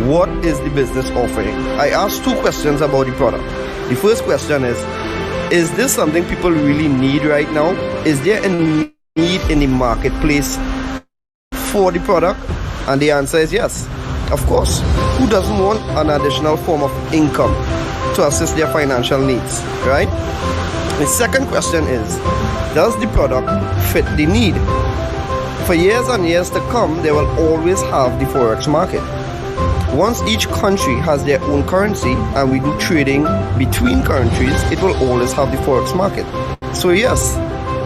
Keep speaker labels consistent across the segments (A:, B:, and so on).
A: What is the business offering? I asked two questions about the product. The first question is this something people really need right now? Is there a need in the marketplace for the product? And the answer is yes. Of course, who doesn't want an additional form of income to assist their financial needs, right? The second question is, does the product fit the need? For years and years to come, they will always have the Forex market. Once each country has their own currency and we do trading between countries, it will always have the Forex market. So yes,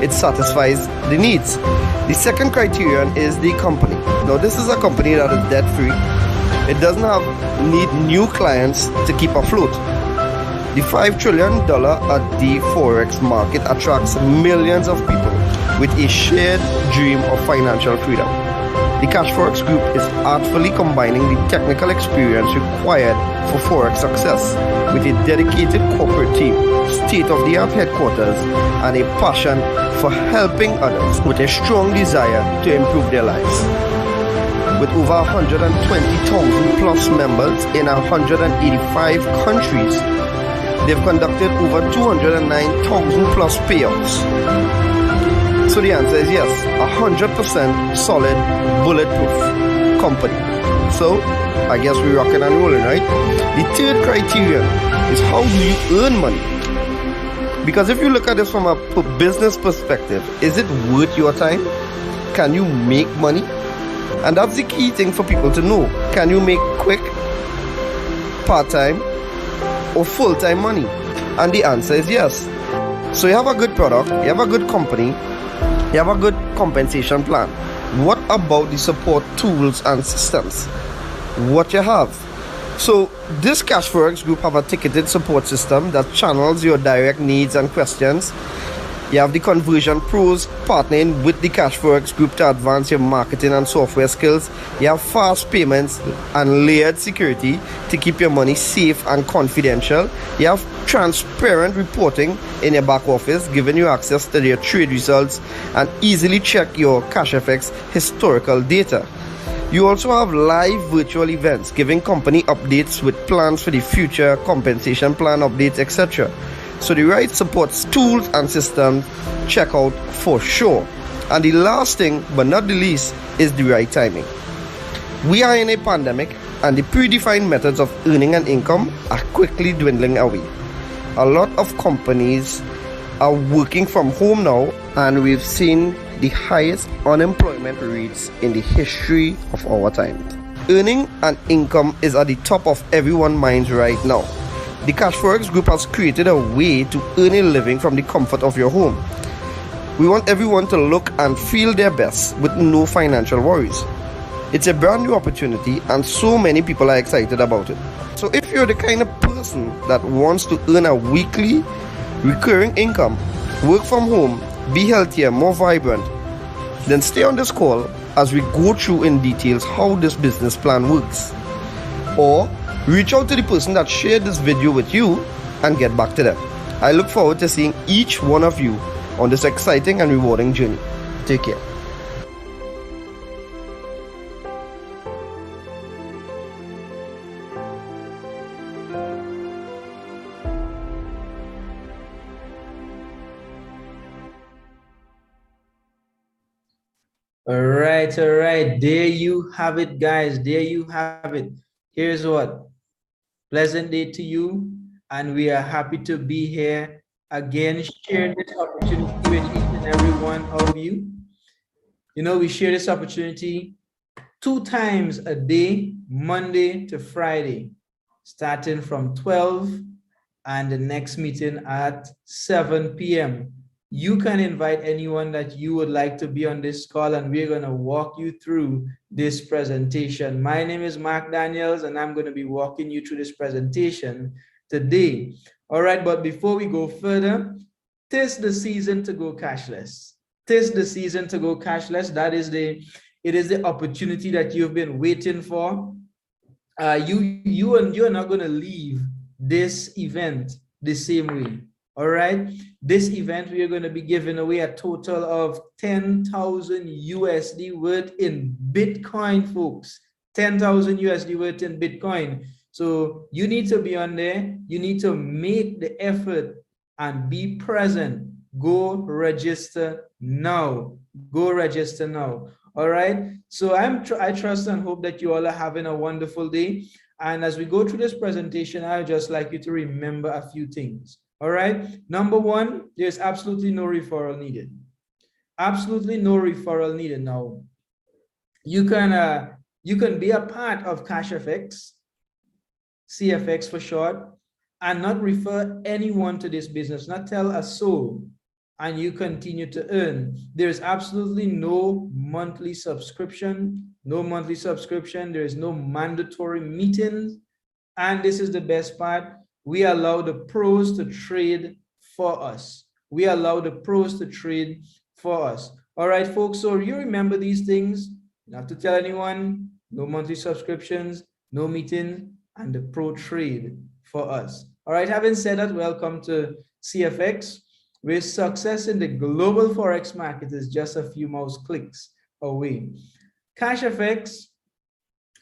A: it satisfies the needs. The second criterion is the company. Now this is a company that is debt free. It doesn't need new clients to keep afloat. The $5 trillion at the Forex market attracts millions of people with a shared dream of financial freedom. The Cashfx Group is artfully combining the technical experience required for Forex success with a dedicated corporate team, state-of-the-art headquarters, and a passion for helping others with a strong desire to improve their lives. With over 120,000 plus members in 185 countries, they've conducted over 209,000 plus payouts. So the answer is yes, 100% solid, bulletproof company. So I guess we're rocking and rolling, right? The third criterion is, how do you earn money? Because if you look at this from a business perspective, is it worth your time? Can you make money? And that's the key thing for people to know. Can you make quick, part-time, or full-time money? And the answer is yes. So you have a good product, you have a good company, you have a good compensation plan. What about the support tools and systems? What you have? So this Cashfx Group have a ticketed support system that channels your direct needs and questions. You have the conversion pros partnering with the Cashfx Group to advance your marketing and software skills. You have fast payments and layered security to keep your money safe and confidential. You have transparent reporting in your back office, giving you access to your trade results and easily check your Cashfx historical data. You also have live virtual events, giving company updates with plans for the future, compensation plan updates, etc. So the right support tools and systems, check out for sure. And the last thing, but not the least, is the right timing. We are in a pandemic and the predefined methods of earning an income are quickly dwindling away. A lot of companies are working from home now, and we've seen the highest unemployment rates in the history of our time. Earning an income is at the top of everyone's minds right now. The Cashfx Group has created a way to earn a living from the comfort of your home. We want everyone to look and feel their best with no financial worries. It's a brand new opportunity and so many people are excited about it. So if you're the kind of person that wants to earn a weekly recurring income, work from home, be healthier, more vibrant, then stay on this call as we go through in details how this business plan works. Or reach out to the person that shared this video with you and get back to them. I look forward to seeing each one of you on this exciting and rewarding journey. Take care.
B: All right. There you have it, guys. There you have it. Here's what. Pleasant day to you, and we are happy to be here again, sharing this opportunity with each and every one of you. You know, we share this opportunity 2 times a day, Monday to Friday, starting from 12 and the next meeting at 7 p.m. You can invite anyone that you would like to be on this call, and we're going to walk you through this presentation. My name is Mark Daniels, and I'm going to be walking you through this presentation today. All right, but before we go further, 'tis the season to go cashless. 'Tis the season to go cashless. It is the opportunity that you've been waiting for. You're not going to leave this event the same way. All right, this event, we are going to be giving away a total of 10,000 USD worth in Bitcoin, folks. 10,000 USD worth in Bitcoin. So you need to be on there. You need to make the effort and be present. Go register now. Go register now. All right. So I trust and hope that you all are having a wonderful day. And as we go through this presentation, I would just like you to remember a few things. All right. Number one, there's absolutely no referral needed. Absolutely no referral needed. Now, you can be a part of Cashfx, CFX for short, and not refer anyone to this business, not tell a soul, and you continue to earn. There's absolutely no monthly subscription, there is no mandatory meetings. And this is the best part. We allow the pros to trade for us. We allow the pros to trade for us. All right, folks, so you remember these things, not to tell anyone, no monthly subscriptions, no meetings, and the pro trade for us. All right, having said that, welcome to CFX, where success in the global Forex market is just a few mouse clicks away. Cashfx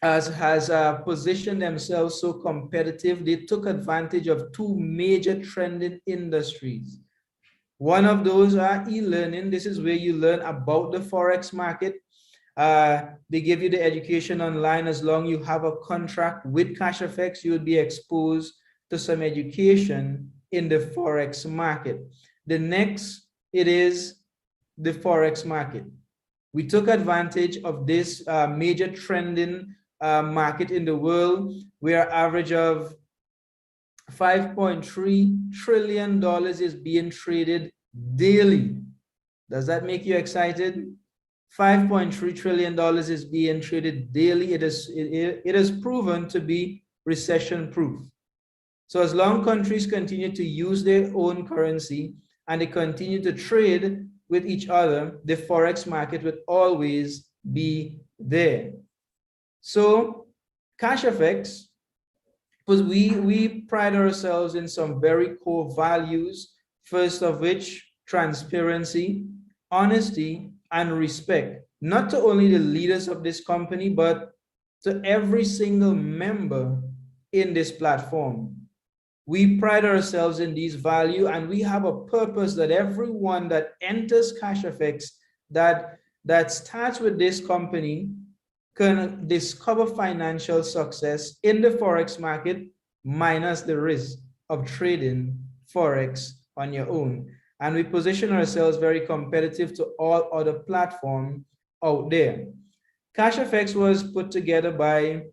B: has positioned themselves so competitive. They took advantage of two major trending industries. One of those are e-learning. This is where you learn about the Forex market. They give you the education online. As long as you have a contract with Cashfx, you will be exposed to some education in the Forex market. The next, it is the Forex market. We took advantage of this major trending market in the world, where average of $5.3 trillion is being traded daily. Does that make you excited? $5.3 trillion is being traded daily. It is proven to be recession proof. So as long countries continue to use their own currency and they continue to trade with each other, the Forex market will always be there. So Cashfx, because we pride ourselves in some very core values, first of which transparency, honesty, and respect, not to only the leaders of this company, but to every single member in this platform. We pride ourselves in these values, and we have a purpose that everyone that enters Cashfx that starts with this company can discover financial success in the Forex market minus the risk of trading Forex on your own. And we position ourselves very competitive to all other platforms out there. Cashfx was put together by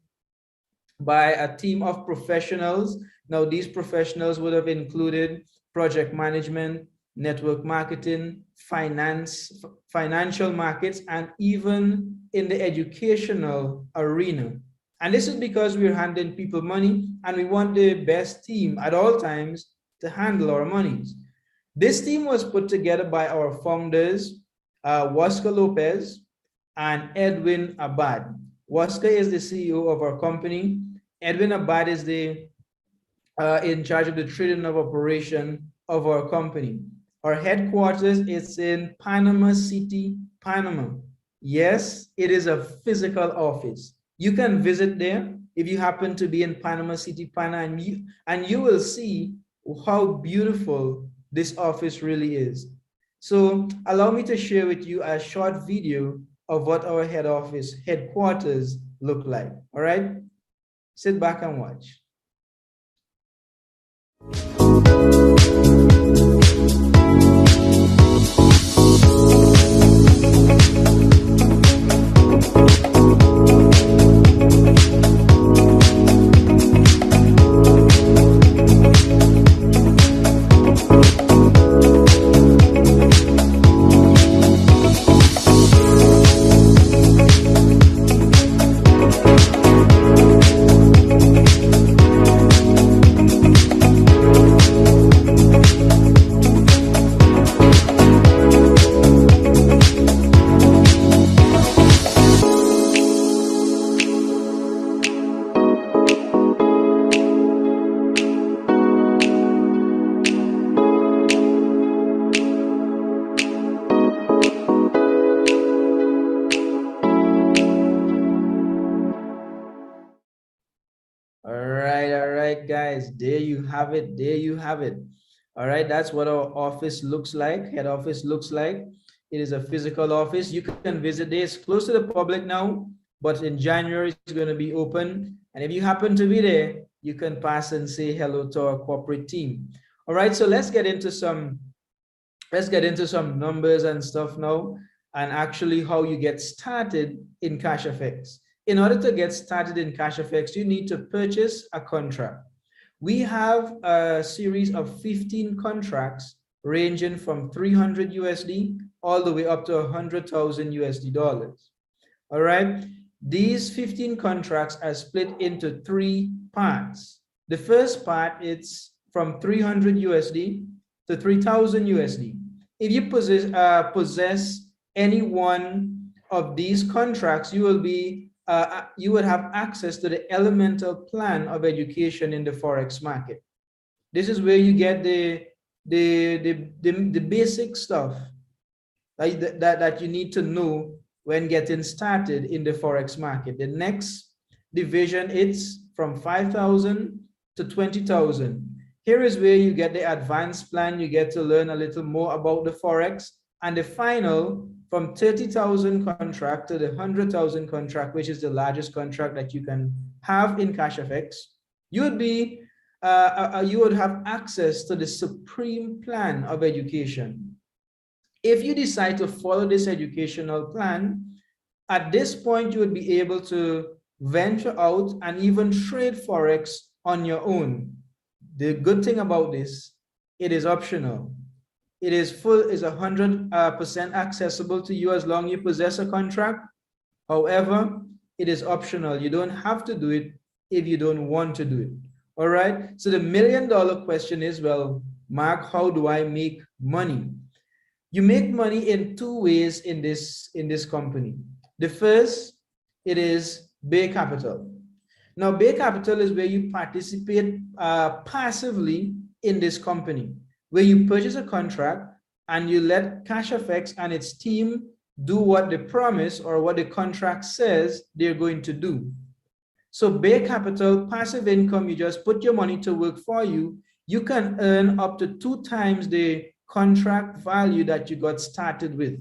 B: a team of professionals. Now, these professionals would have included project management, network marketing, finance, financial markets, and even in the educational arena. And this is because we're handing people money and we want the best team at all times to handle our monies. This team was put together by our founders, Oscar Lopez and Edwin Abad. Oscar is the CEO of our company. Edwin Abad is the in charge of the trading of operation of our company. Our headquarters is in Panama City, Panama. Yes, it is a physical office. You can visit there if you happen to be in Panama City, Panama, and you will see how beautiful this office really is. So allow me to share with you a short video of what our head office headquarters look like. All right, sit back and watch. All right, guys. There you have it. There you have it. All right, that's what our office looks like. Head office looks like. It is a physical office. You can visit this. Close to the public now, but in January it's going to be open. And if you happen to be there, you can pass and say hello to our corporate team. All right, so let's get into some numbers and stuff now, and actually how you get started in Cashfx. In order to get started in Cashfx, you need to purchase a contract. We have a series of 15 contracts ranging from 300 USD all the way up to 100,000 USD dollars. All right. These 15 contracts are split into 3 parts. The first part is from 300 USD to 3,000 USD. If you possess any one of these contracts, you would have access to the elemental plan of education in the Forex market. This is where you get the basic stuff that you need to know when getting started in the Forex market. The next division is from 5,000 to 20,000. Here is where you get the advanced plan. You get to learn a little more about the Forex. And the final, from 30,000 contract to the 100,000 contract, which is the largest contract that you can have in Cashfx, you would have access to the supreme plan of education. If you decide to follow this educational plan, at this point, you would be able to venture out and even trade Forex on your own. The good thing about this, it is optional. It is 100% accessible to you as long as you possess a contract. However, it is optional. You don't have to do it if you don't want to do it. All right. So the $1 million question is, well, Mark, how do I make money? You make money in 2 ways in this company. The first, it is Bay Capital. Now, Bay Capital is where you participate passively in this company, where you purchase a contract and you let Cashfx and its team do what they promise or what the contract says they're going to do. So Bay Capital, passive income, you just put your money to work for you. You can earn up to 2 times the contract value that you got started with.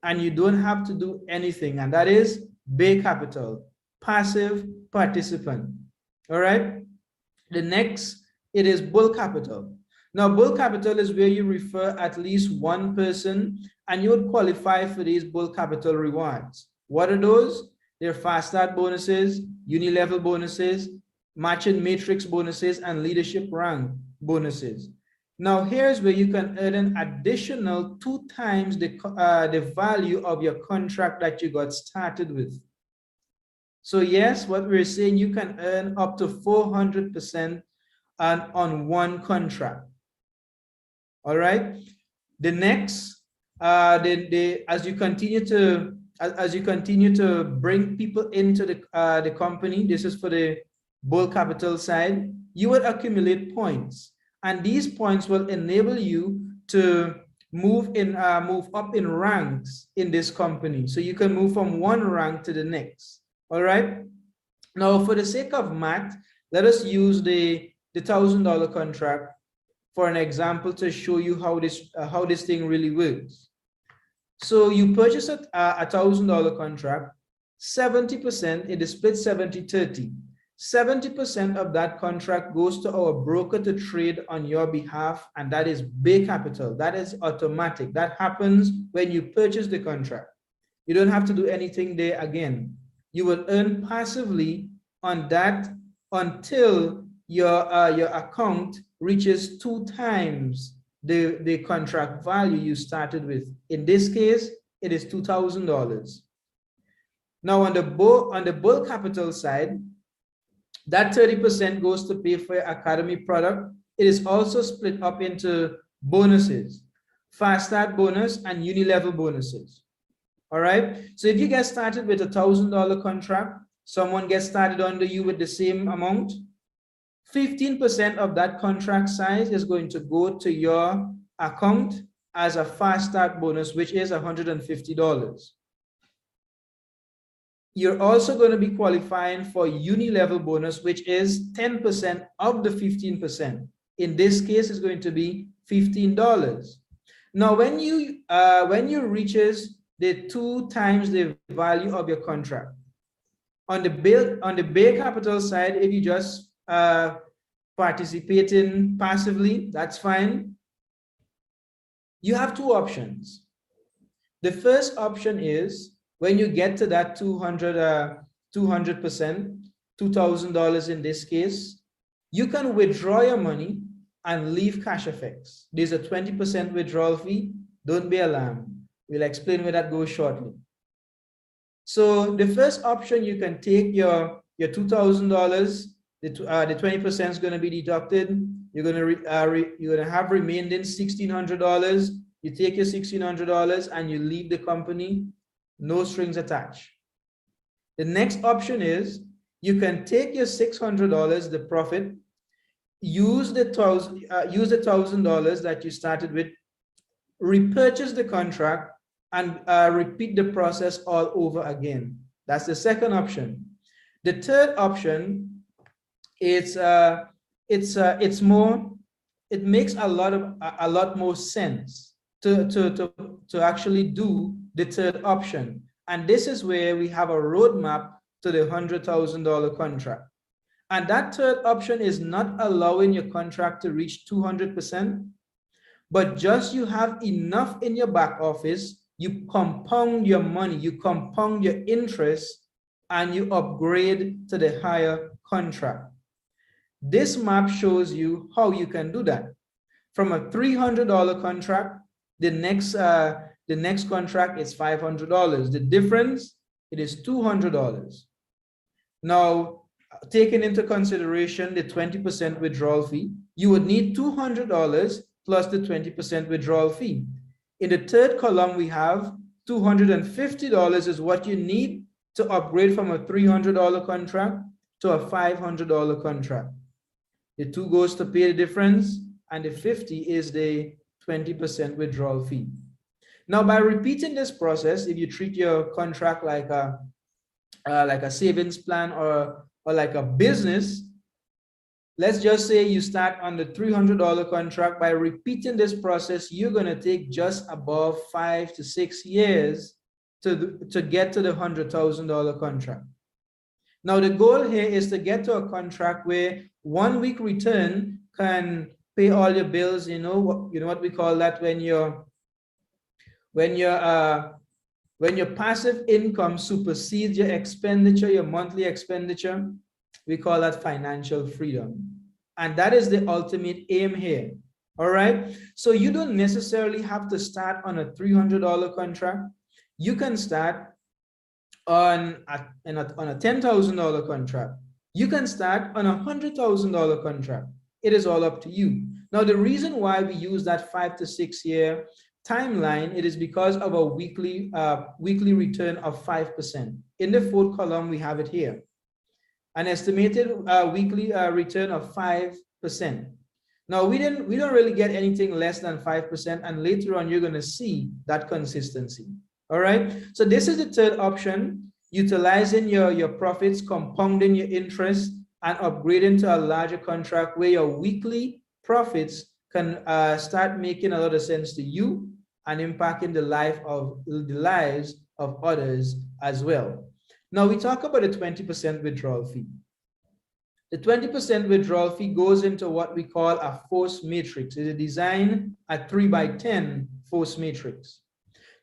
B: And you don't have to do anything. And that is Bay Capital, passive participant. All right. The next, it is Bull Capital. Now, Bull Capital is where you refer at least 1 person and you would qualify for these Bull Capital rewards. What are those? They're fast start bonuses, uni-level bonuses, matching matrix bonuses, and leadership rank bonuses. Now, here's where you can earn an additional 2 times the value of your contract that you got started with. So yes, what we're saying, you can earn up to 400% on 1 contract. All right. The next, as you continue to bring people into the company, this is for the Bull Capital side, you would accumulate points. And these points will enable you to move up in ranks in this company. So you can move from 1 rank to the next. All right. Now, for the sake of math, let us use the $1,000 contract for an example to show you how this thing really works. So you purchase a $1,000 contract, 70%, it is split 70-30. 70% of that contract goes to our broker to trade on your behalf, and that is Bay Capital. That is automatic. That happens when you purchase the contract. You don't have to do anything there again. You will earn passively on that until your account reaches 2 times the contract value you started with. In this case, it is $2,000. Now on the Bull Capital side, that 30% goes to pay for your academy product. It is also split up into bonuses, fast start bonus and uni-level bonuses. All right. So if you get started with a $1,000 contract, someone gets started under you with the same amount, 15% of that contract size is going to go to your account as a fast start bonus, which is $150. you're also going to be qualifying for uni-level bonus, which is 10% of the 15%. In this case, it's going to be $15. Now, when you reaches the 2 times the value of your contract, on the bare capital side, if you just participating passively, that's fine. You have 2 options. The first option is when you get to that 200%, $2,000 in this case, you can withdraw your money and leave Cashfx. There's a 20% withdrawal fee. Don't be alarmed. We'll explain where that goes shortly. So the first option, you can take your $2,000. The 20% is going to be deducted. You're going to have remaining $1,600. You take your $1,600 and you leave the company, no strings attached. The next option is you can take your $600, the profit, use the $1,000 that you started with, repurchase the contract, and repeat the process all over again. That's the second option. The third option, it makes a lot more sense to actually do the third option. And this is where we have a roadmap to the $100,000 contract. And that third option is not allowing your contract to reach 200%, but just you have enough in your back office, you compound your money, you compound your interest, and you upgrade to the higher contract. This map shows you how you can do that. From a $300 contract, the next contract is $500. The difference, it is $200. Now, taking into consideration the 20% withdrawal fee, you would need $200 plus the 20% withdrawal fee. In the third column, we have $250 is what you need to upgrade from a $300 contract to a $500 contract. The 2 goes to pay the difference, and the 50 is the 20% withdrawal fee. Now, by repeating this process, if you treat your contract like a savings plan or like a business, let's just say you start on the $300 contract. By repeating this process, you're going to take just above 5 to 6 years to get to the $100,000 contract. Now, the goal here is to get to a contract where 1 week return can pay all your bills. You know what we call that when your passive income supersedes your expenditure, your monthly expenditure. We call that financial freedom. And that is the ultimate aim here. All right. So you don't necessarily have to start on a $300 contract. You can start on a $10,000 contract. You can start on a $100,000 contract. It is all up to you. Now, the reason why we use that 5 to 6 year timeline, it is because of a weekly return of 5%. In the fourth column, we have it here. An estimated weekly return of 5%. Now, we don't really get anything less than 5%, and later on, you're going to see that consistency. All right. So this is the third option, utilizing your profits, compounding your interest, and upgrading to a larger contract where your weekly profits can start making a lot of sense to you and impacting the lives of others as well. Now, we talk about a 20% withdrawal fee. The 20% withdrawal fee goes into what we call a force matrix. It's a design, a 3x10 force matrix.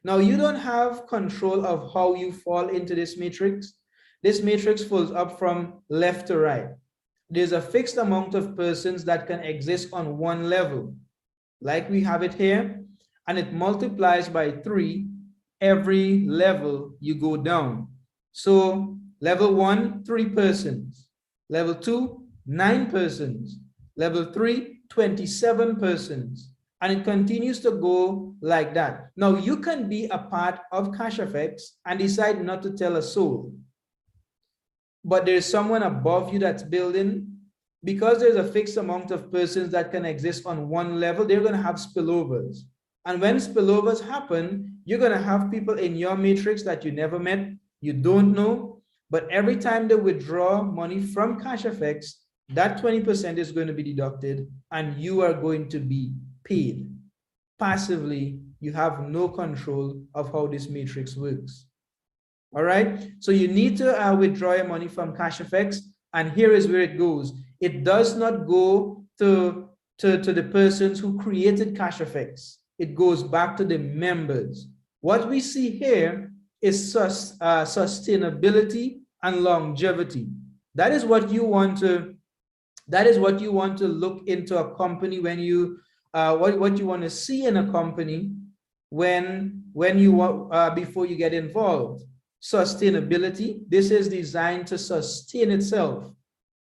B: Now, you don't have control of how you fall into this matrix. This matrix falls up from left to right. There's a fixed amount of persons that can exist on one level, like we have it here, and it multiplies by 3 every level you go down. So level 1, 3 persons. Level 2, 9 persons. Level 3, 27 persons. And it continues to go like that. Now, you can be a part of Cashfx and decide not to tell a soul. But there's someone above you that's building. Because there's a fixed amount of persons that can exist on one level, they're going to have spillovers. And when spillovers happen, you're going to have people in your matrix that you never met, you don't know, But every time they withdraw money from Cashfx, that 20% is going to be deducted and you are going to be paid. Passively, you have no control of how this matrix works. All right, so you need to withdraw your money from Cashfx, and here is where it goes. It does not go to the persons who created Cashfx. It goes back to the members. What we see here is sustainability and longevity. That is what you want to look into a company when you what you want to see in a company when you before you get involved. Sustainability, this is designed to sustain itself.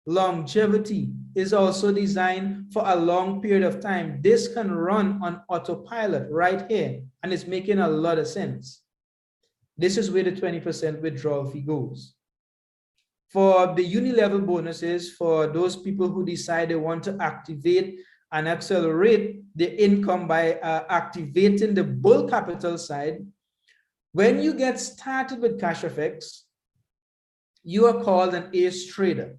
B: Longevity is also designed for a long period of time. This can run on autopilot right here, and it's making a lot of sense. This is where the 20% withdrawal fee goes. For the uni-level bonuses, for those people who decide they want to activate and accelerate the income by activating the bull capital side, when you get started with Cashfx, you are called an ace trader.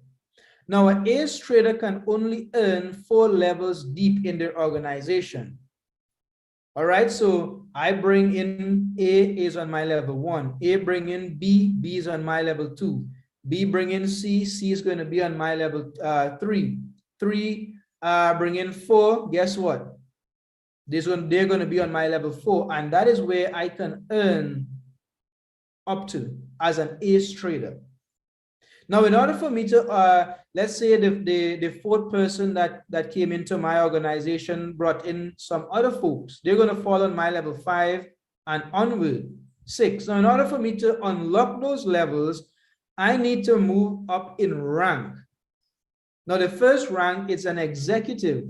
B: Now, an ace trader can only earn 4 levels deep in their organization. All right, so I bring in A is on my level 1, A bring in B, B is on my level 2, B bring in C, C is going to be on my level 3, 3 bring in 4, guess what? They're going to be on my level 4, and that is where I can earn up to as an ace trader. Now, in order for me to, let's say the 4th person that came into my organization brought in some other folks, they're going to fall on my level 5 and onward, 6. Now, in order for me to unlock those levels, I need to move up in rank. Now, the first rank is an executive.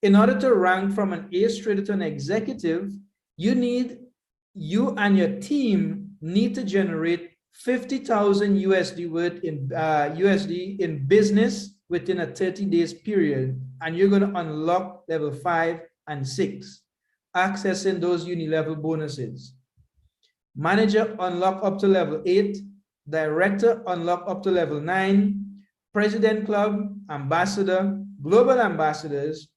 B: In order to rank from an ace trader to an executive, you and your team need to generate 50,000 USD worth in USD in business within a 30 days period, and you're going to unlock level 5 and 6, accessing those uni-level bonuses. Manager unlock up to level 8, director unlock up to level 9, president club, ambassador, global ambassadors,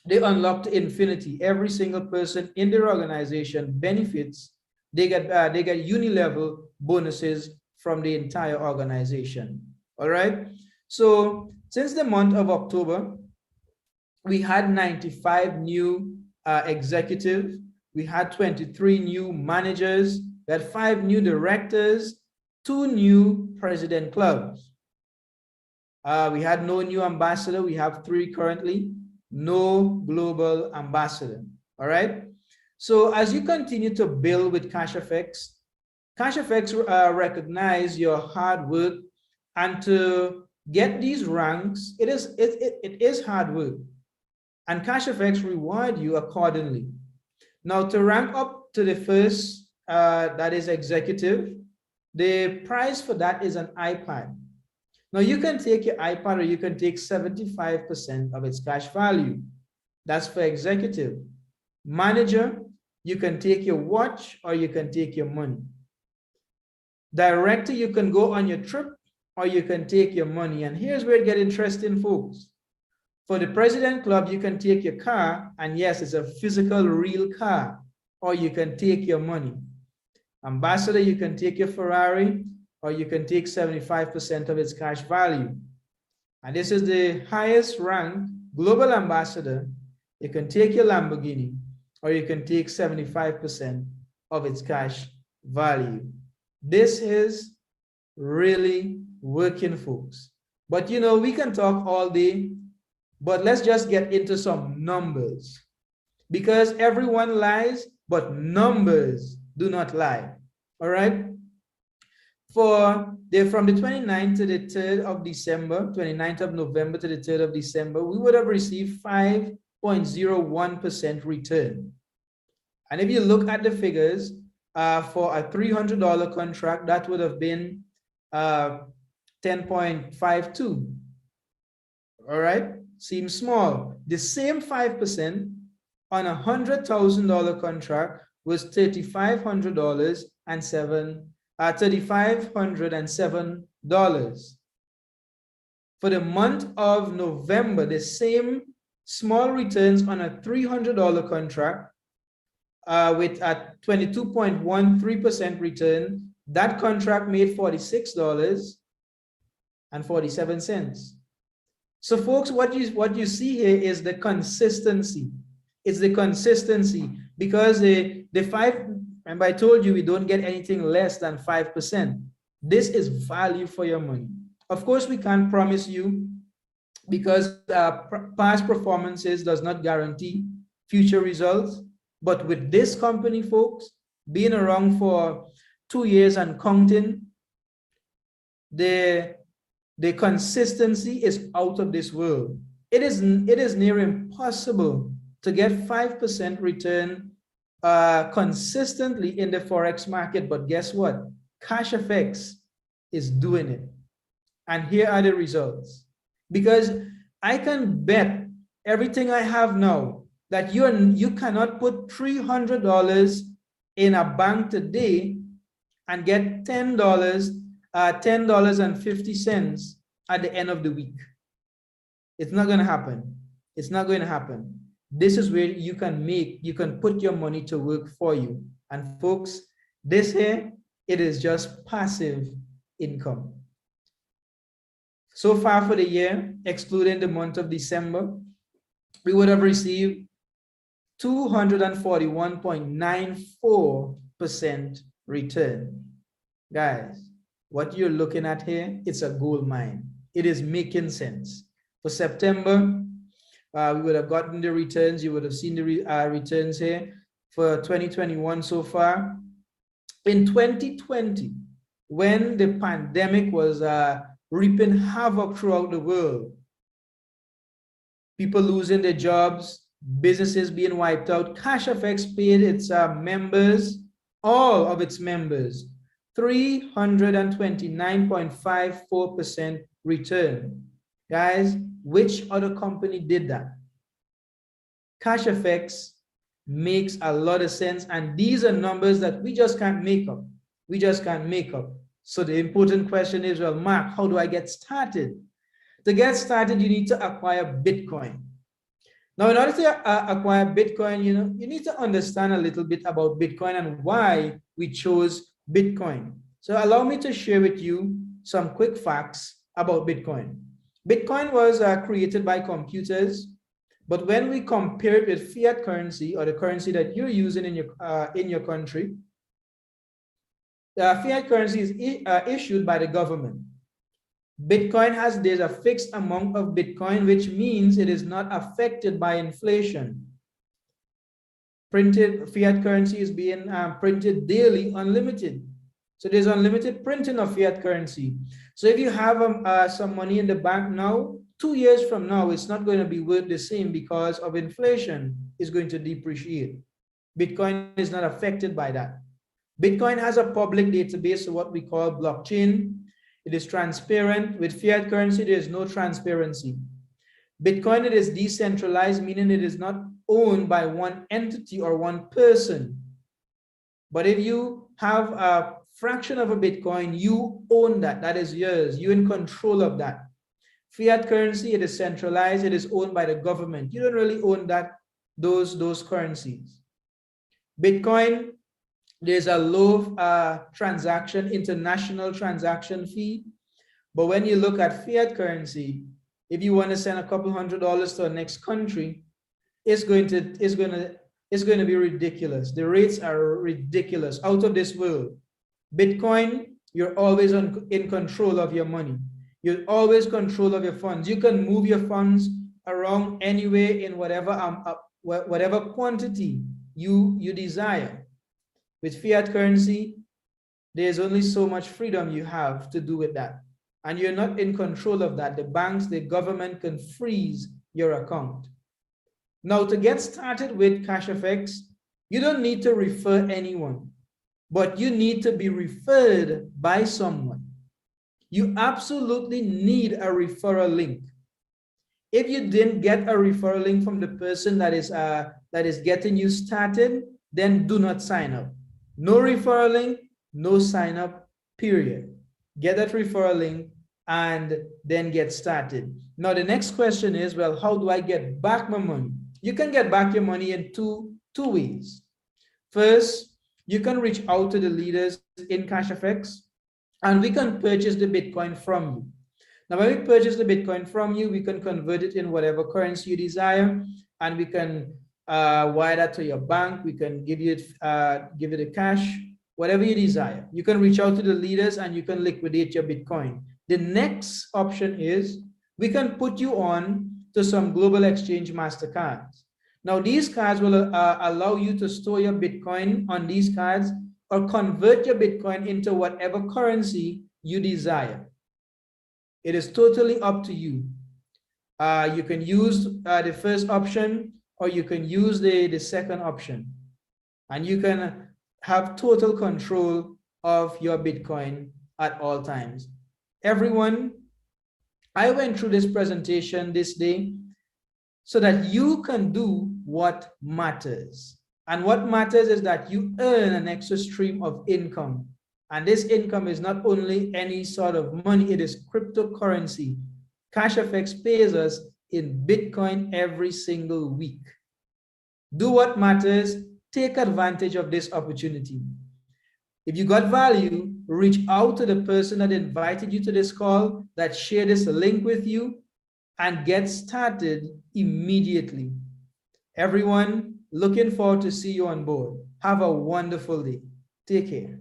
B: they unlock to infinity. Every single person in their organization benefits. They get uni-level bonuses from the entire organization. All right. So since the month of October, we had 95 new executives. We had 23 new managers. We had 5 new directors, 2 new president clubs. We had no new ambassador. We have 3 currently. No global ambassador. All right. So as you continue to build with Cashfx, Cashfx recognize your hard work, and to get these ranks, it is hard work, and Cashfx reward you accordingly. Now, to rank up to the first, that is executive, the price for that is an iPad. Now, you can take your iPad, or you can take 75% of its cash value. That's for executive. Manager, you can take your watch, or you can take your money. Director, you can go on your trip, or you can take your money. And here's where it gets interesting, folks. For the president club, you can take your car, and yes, it's a physical, real car, or you can take your money. Ambassador, you can take your Ferrari, or you can take 75% of its cash value. And this is the highest rank, global ambassador. You can take your Lamborghini, or you can take 75% of its cash value. This is really working, folks. But you know, we can talk all day, but let's just get into some numbers, because everyone lies, but numbers do not lie. All right. From the 29th to the 3rd of December, 29th of November to the 3rd of December, we would have received 5.01% return. And if you look at the figures for a $300 contract, that would have been 10.52. All right, seems small. The same 5% on a $100,000 contract was $3,500 and $3,507. For the month of November, the same small returns on a $300 contract with a 22.13% return, that contract made $46.47. So folks, what you see here is the consistency. It's the consistency, because the five, remember I told you we don't get anything less than 5%. This is value for your money. Of course, we can't promise you, because past performances does not guarantee future results. But with this company, folks, being around for 2 years and counting, the consistency is out of this world. It is near impossible to get 5% return consistently in the Forex market. But guess what? Cashfx is doing it. And here are the results. Because I can bet everything I have now that you cannot put $300 in a bank today and get $10.50 at the end of the week. It's not going to happen. It's not going to happen. This is where you can put your money to work for you. And folks, this here, it is just passive income. So far for the year, excluding the month of December, we would have received 241.94% return. Guys, what you're looking at here, it's a gold mine. It is making sense. For September, we would have gotten the returns. You would have seen the returns here for 2021 so far. In 2020, when the pandemic was reaping havoc throughout the world, people losing their jobs, businesses being wiped out, Cashfx paid its members, all of its members, 329.54% return. Guys, which other company did that? Cashfx makes a lot of sense, and these are numbers that we just can't make up. We just can't make up. So the important question is, well, Mark, how do I get started? To get started, you need to acquire Bitcoin. Now, in order to acquire Bitcoin, you need to understand a little bit about Bitcoin and why we chose Bitcoin. So allow me to share with you some quick facts about Bitcoin. Bitcoin was created by computers, but when we compare it with fiat currency, or the currency that you're using in your country, fiat currency is issued by the government. Bitcoin there's a fixed amount of Bitcoin, which means it is not affected by inflation. Printed fiat currency is being printed daily, unlimited. So there's unlimited printing of fiat currency. So if you have some money in the bank now, 2 years from now, it's not going to be worth the same because of inflation. It's going to depreciate. Bitcoin is not affected by that. Bitcoin has a public database, so what we call blockchain. It is transparent. With fiat currency, there is no transparency. Bitcoin, it is decentralized, meaning it is not owned by one entity or one person. But if you have a fraction of a Bitcoin, you own that. That is yours. You're in control of that. Fiat currency, it is centralized. It is owned by the government. You don't really own those currencies. Bitcoin, there's a low international transaction fee. But when you look at fiat currency, if you want to send a couple $100s to the next country, it's going to be ridiculous. The rates are ridiculous, out of this world. Bitcoin, you're always in control of your money. You're always control of your funds. You can move your funds around anywhere in whatever quantity you desire. With fiat currency, there's only so much freedom you have to do with that. And you're not in control of that. The banks, the government can freeze your account. Now, to get started with Cashfx, you don't need to refer anyone, but you need to be referred by someone. You absolutely need a referral link. If you didn't get a referral link from the person that is getting you started, then do not sign up. No referral link, no sign up, period. Get that referral link and then get started. Now, the next question is, well, how do I get back my money? You can get back your money in two ways. First, you can reach out to the leaders in Cashfx and we can purchase the Bitcoin from you. Now, when we purchase the Bitcoin from you, we can convert it in whatever currency you desire, and we can wire that to your bank. We can give it a cash, whatever you desire. You can reach out to the leaders and you can liquidate your Bitcoin. The next option is we can put you on to some global exchange MasterCards. Now, these cards will allow you to store your Bitcoin on these cards or convert your Bitcoin into whatever currency you desire. It is totally up to you. You can use the first option or you can use the second option. And you can have total control of your Bitcoin at all times. Everyone, I went through this presentation this day so that you can do what matters. And what matters is that you earn an extra stream of income. And this income is not only any sort of money, it is cryptocurrency. Cashfx pays us in Bitcoin every single week. Do what matters, take advantage of this opportunity. If you got value, reach out to the person that invited you to this call, that shared this link with you, and get started immediately. Everyone, looking forward to see you on board. Have a wonderful day. Take care.